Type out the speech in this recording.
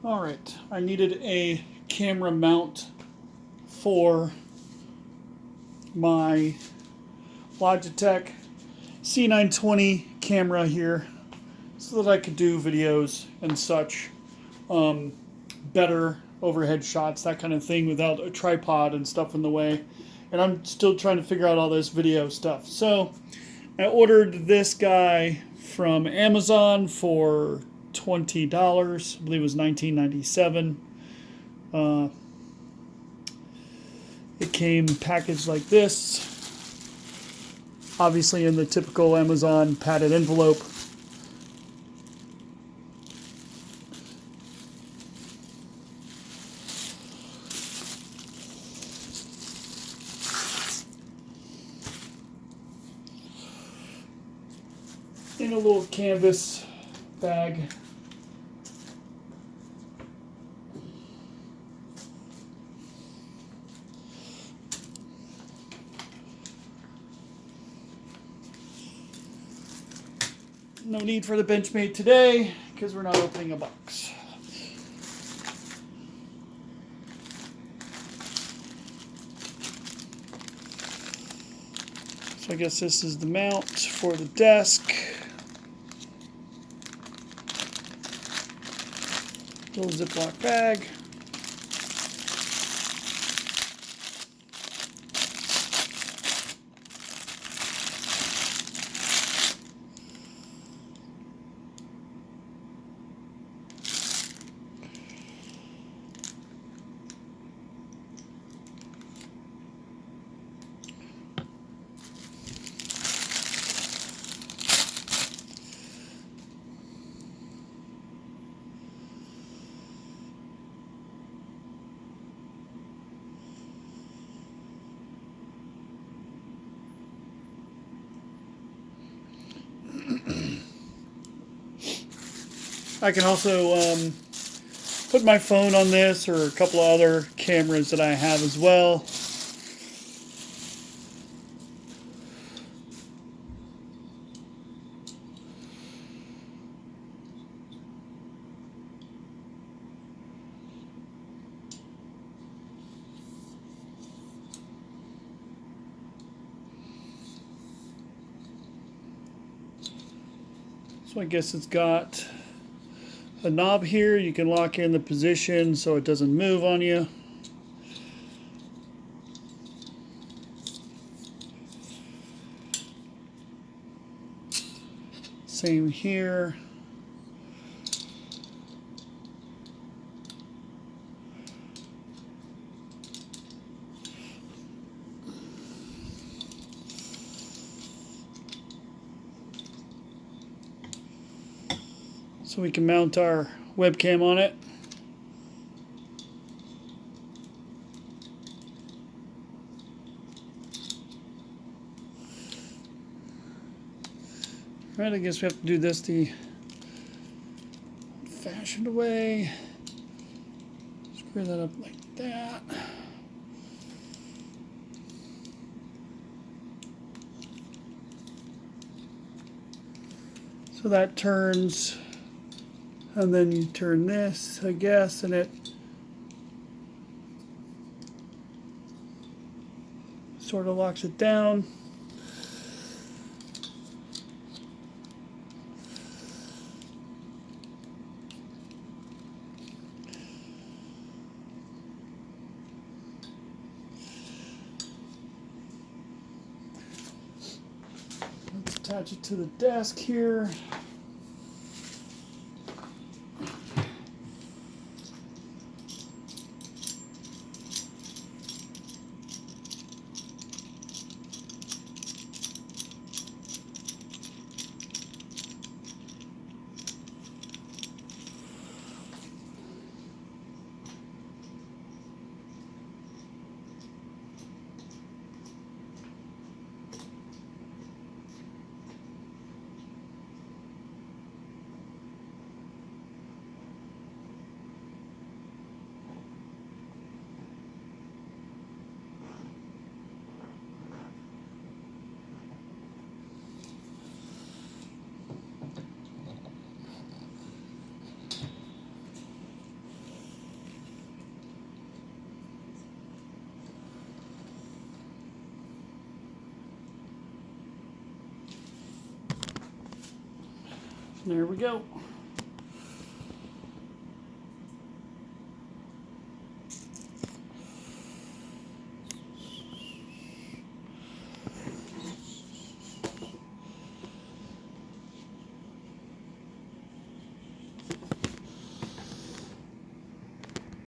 Alright, I needed a camera mount for my Logitech C920 camera here so that I could do videos and such, better overhead shots, that kind of thing, without a tripod and stuff in the way. And I'm still trying to figure out all this video stuff. So I ordered this guy from Amazon for $20. I believe it was $19.97. It came packaged like this, obviously in the typical Amazon padded envelope. In a little canvas bag. No need for the Benchmade today because we're not opening a box. So I guess this is the mount for the desk. Little Ziploc bag. I can also put my phone on this or a couple of other cameras that I have as well. So I guess it's got a knob here. You can lock in the position so it doesn't move on you. Same here. So we can mount our webcam on it. Right, I guess we have to do this the old-fashioned way. Screw that up like that. So that turns, and then you turn this, I guess, and it sort of locks it down. Let's attach it to the desk here. There we go.